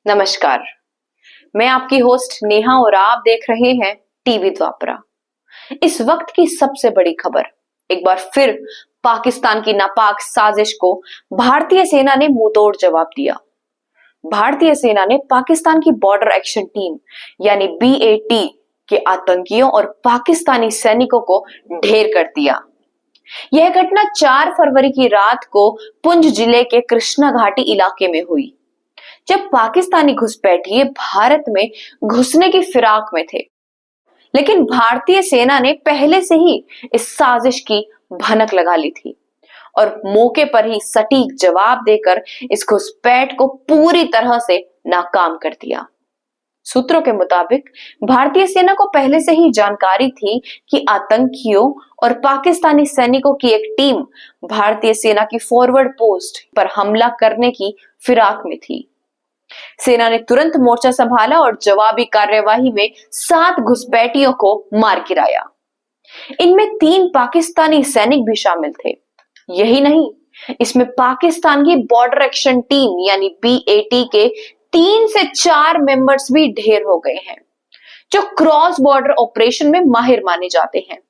नमस्कार। मैं आपकी होस्ट नेहा और आप देख रहे हैं टीवी द्वापरा। इस वक्त की सबसे बड़ी खबर, एक बार फिर पाकिस्तान की नापाक साजिश को भारतीय सेना ने मुंहतोड़ जवाब दिया। भारतीय सेना ने पाकिस्तान की बॉर्डर एक्शन टीम यानी BAT के आतंकियों और पाकिस्तानी सैनिकों को ढेर कर दिया। यह घटना 4 फरवरी की रात को पुंछ जिले के कृष्णा घाटी इलाके में हुई, जब पाकिस्तानी घुसपैठिए भारत में घुसने की फिराक में थे। लेकिन भारतीय सेना ने पहले से ही इस साजिश की भनक लगा ली थी और मौके पर ही सटीक जवाब देकर इस घुसपैठ को पूरी तरह से नाकाम कर दिया। सूत्रों के मुताबिक भारतीय सेना को पहले से ही जानकारी थी कि आतंकियों और पाकिस्तानी सैनिकों की एक टीम भारतीय सेना की फॉरवर्ड पोस्ट पर हमला करने की फिराक में थी। सेना ने तुरंत मोर्चा संभाला और जवाबी कार्यवाही में 7 घुसपैठियों को मार गिराया। इनमें 3 पाकिस्तानी सैनिक भी शामिल थे। यही नहीं, इसमें पाकिस्तान की बॉर्डर एक्शन टीम यानी BAT के 3 से 4 मेंबर्स भी ढेर हो गए हैं, जो क्रॉस बॉर्डर ऑपरेशन में माहिर माने जाते हैं।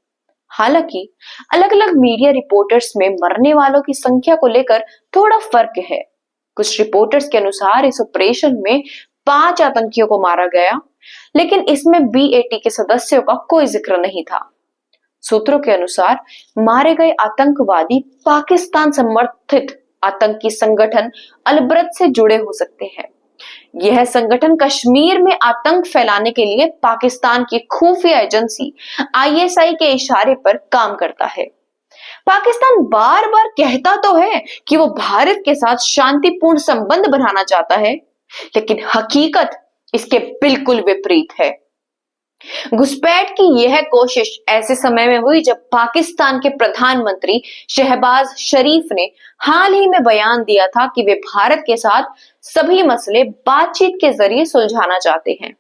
हालांकि अलग अलग मीडिया रिपोर्टर्स में मरने वालों की संख्या को लेकर थोड़ा फर्क है। कुछ रिपोर्टर्स के अनुसार इस ऑपरेशन में 5 आतंकियों को मारा गया, लेकिन इसमें BAT के सदस्यों का कोई जिक्र नहीं था। सूत्रों के अनुसार मारे गए आतंकवादी पाकिस्तान समर्थित आतंकी संगठन अलब्रत से जुड़े हो सकते हैं। यह संगठन कश्मीर में आतंक फैलाने के लिए पाकिस्तान की खुफिया एजेंसी ISI के इशारे पर काम करता है। पाकिस्तान बार बार कहता तो है कि वो भारत के साथ शांतिपूर्ण संबंध बनाना चाहता है, लेकिन हकीकत इसके बिल्कुल विपरीत है। घुसपैठ की यह कोशिश ऐसे समय में हुई जब पाकिस्तान के प्रधानमंत्री शहबाज शरीफ ने हाल ही में बयान दिया था कि वे भारत के साथ सभी मसले बातचीत के जरिए सुलझाना चाहते हैं।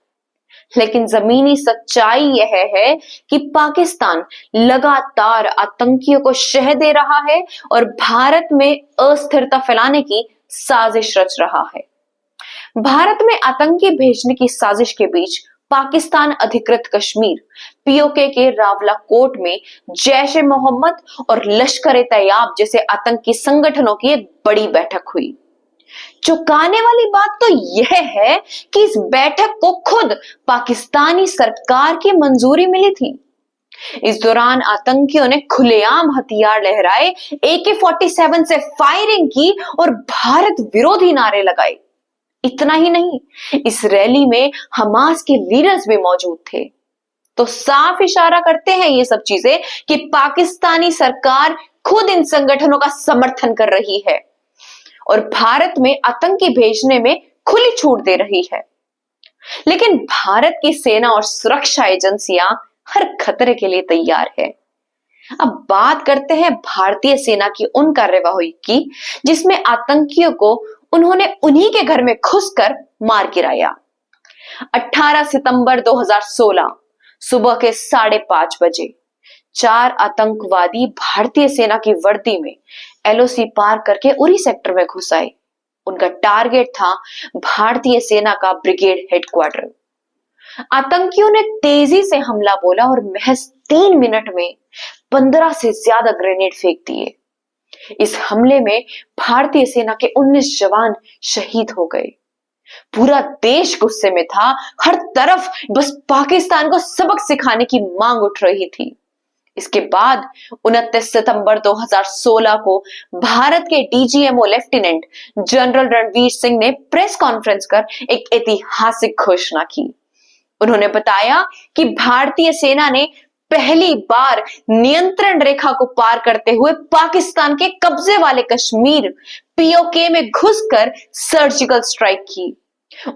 लेकिन जमीनी सच्चाई यह है कि पाकिस्तान लगातार आतंकियों को शह दे रहा है और भारत में अस्थिरता फैलाने की साजिश रच रहा है। भारत में आतंकी भेजने की साजिश के बीच पाकिस्तान अधिकृत कश्मीर POK के रावलाकोट में जैश ए मोहम्मद और लश्कर ए तैयब जैसे आतंकी संगठनों की एक बड़ी बैठक हुई। चौंकाने वाली बात तो यह है कि इस बैठक को खुद पाकिस्तानी सरकार की मंजूरी मिली थी। इस दौरान आतंकियों ने खुलेआम हथियार लहराए, AK-47 से फायरिंग की और भारत विरोधी नारे लगाए। इतना ही नहीं, इस रैली में हमास के लीडर्स भी मौजूद थे। तो साफ इशारा करते हैं ये सब चीजें कि पाकिस्तानी सरकार खुद इन संगठनों का समर्थन कर रही है और भारत में आतंकी भेजने में खुली छूट दे रही है। लेकिन भारत की सेना और सुरक्षा एजेंसियां हर खतरे के लिए तैयार है। अब बात करते हैं भारतीय सेना की उन कार्यवाही की जिसमें आतंकियों को उन्होंने उन्हीं के घर में घुसकर मार गिराया। 18 सितंबर 2016 सुबह के 5:30 बजे 4 आतंकवादी भारतीय सेना की वर्दी में LOC पार करके उरी सेक्टर में घुस आए। उनका टारगेट था भारतीय सेना का ब्रिगेड हेडक्वार्टर। आतंकियों ने तेजी से हमला बोला और महज 3 मिनट में 15 से ज्यादा ग्रेनेड फेंक दिए। इस हमले में भारतीय सेना के 19 जवान शहीद हो गए। पूरा देश गुस्से में था। हर तरफ बस पाकिस्तान को सबक सिखाने की मांग उठ रही थी। इसके बाद 29 सितंबर 2016 को भारत के DGMO lieutenant general Ranveer Singh ने प्रेस कॉन्फ्रेंस कर एक ऐतिहासिक घोषणा की। उन्होंने बताया कि भारतीय सेना ने पहली बार नियंत्रण रेखा को पार करते हुए पाकिस्तान के कब्जे वाले कश्मीर POK में घुसकर सर्जिकल स्ट्राइक की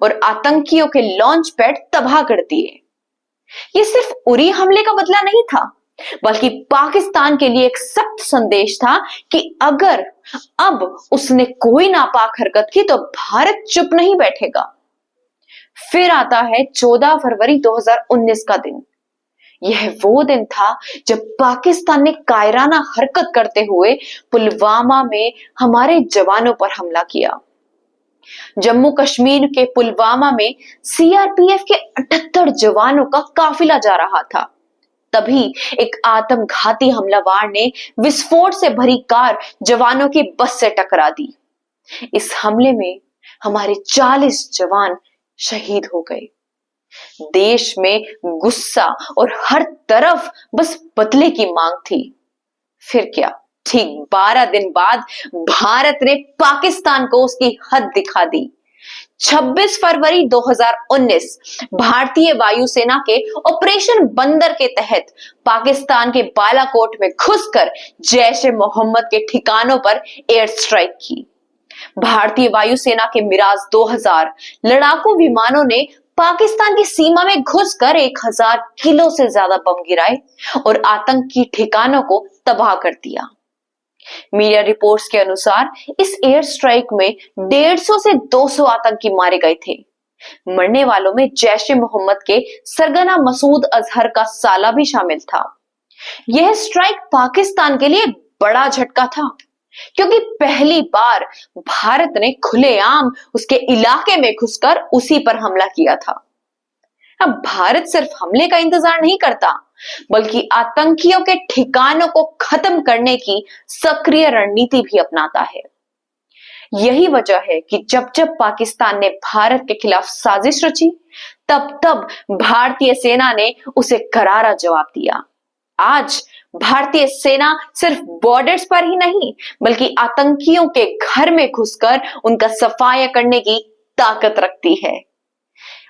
और आतंकियों के लॉन्च पैड तबाह कर दिए। यह सिर्फ उरी हमले का बदला नहीं था, बल्कि पाकिस्तान के लिए एक सख्त संदेश था कि अगर अब उसने कोई नापाक हरकत की तो भारत चुप नहीं बैठेगा। फिर आता है 14 फरवरी 2019 का दिन। यह वो दिन था जब पाकिस्तान ने कायराना हरकत करते हुए पुलवामा में हमारे जवानों पर हमला किया। जम्मू कश्मीर के पुलवामा में सीआरपीएफ के 78 जवानों का काफिला जा रहा था। तभी एक आत्मघाती हमलावर ने विस्फोट से भरी कार जवानों की बस से टकरा दी। इस हमले में हमारे 40 जवान शहीद हो गए। देश में गुस्सा और हर तरफ बस बदले की मांग थी। फिर क्या, ठीक 12 दिन बाद भारत ने पाकिस्तान को उसकी हद दिखा दी। 26 फरवरी 2019 भारतीय वायुसेना के ऑपरेशन बंदर के तहत पाकिस्तान के बालाकोट में घुसकर जैश-ए-मोहम्मद के ठिकानों पर एयर स्ट्राइक की। भारतीय वायुसेना के मिराज 2000 लड़ाकू विमानों ने पाकिस्तान की सीमा में घुसकर 1000 किलो से ज्यादा बम गिराए और आतंकी ठिकानों को तबाह कर दिया। मीडिया रिपोर्ट्स के अनुसार इस एयर स्ट्राइक में 150 से 200 आतंकी मारे गए थे। मरने वालों में जैश-ए-मोहम्मद के सरगना मसूद अजहर का साला भी शामिल था। यह स्ट्राइक पाकिस्तान के लिए बड़ा झटका था, क्योंकि पहली बार भारत ने खुलेआम उसके इलाके में घुसकर उसी पर हमला किया था। अब भारत सिर्फ हमले का इंतजार नहीं करता, बल्कि आतंकियों के ठिकानों को खत्म करने की सक्रिय रणनीति भी अपनाता है। यही वजह है कि जब जब पाकिस्तान ने भारत के खिलाफ साजिश रची, तब तब भारतीय सेना ने उसे करारा जवाब दिया। आज भारतीय सेना सिर्फ बॉर्डर्स पर ही नहीं, बल्कि आतंकियों के घर में घुसकर उनका सफाया करने की ताकत रखती है।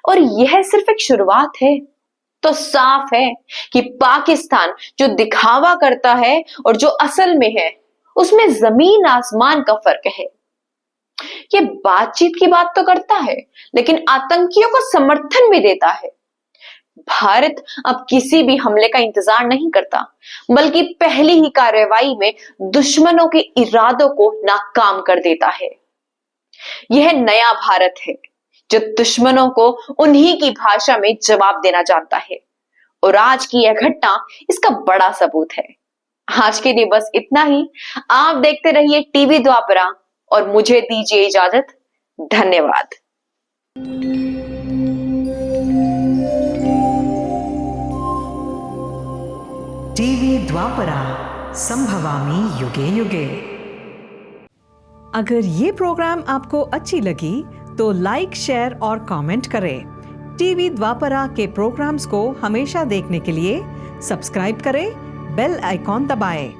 और यह सिर्फ एक शुरुआत है। तो साफ है कि पाकिस्तान जो दिखावा करता है और जो असल में है, उसमें जमीन आसमान का फर्क है। ये बातचीत की बात तो करता है, लेकिन आतंकियों को समर्थन भी देता है। भारत अब किसी भी हमले का इंतजार नहीं करता, बल्कि पहली ही कार्रवाई में दुश्मनों के इरादों को नाकाम कर देता है। यह नया भारत है जो दुश्मनों को उन्हीं की भाषा में जवाब देना जानता है, और आज की यह घटना इसका बड़ा सबूत है। आज के लिए बस इतना ही। आप देखते रहिए टीवी द्वापरा और मुझे दीजिए इजाजत। धन्यवाद। टीवी द्वापरा, संभवामि युगे युगे। अगर ये प्रोग्राम आपको अच्छी लगी तो लाइक, शेयर और कमेंट करें। टीवी द्वापरा के प्रोग्राम्स को हमेशा देखने के लिए सब्सक्राइब करें, बेल आइकॉन दबाएं।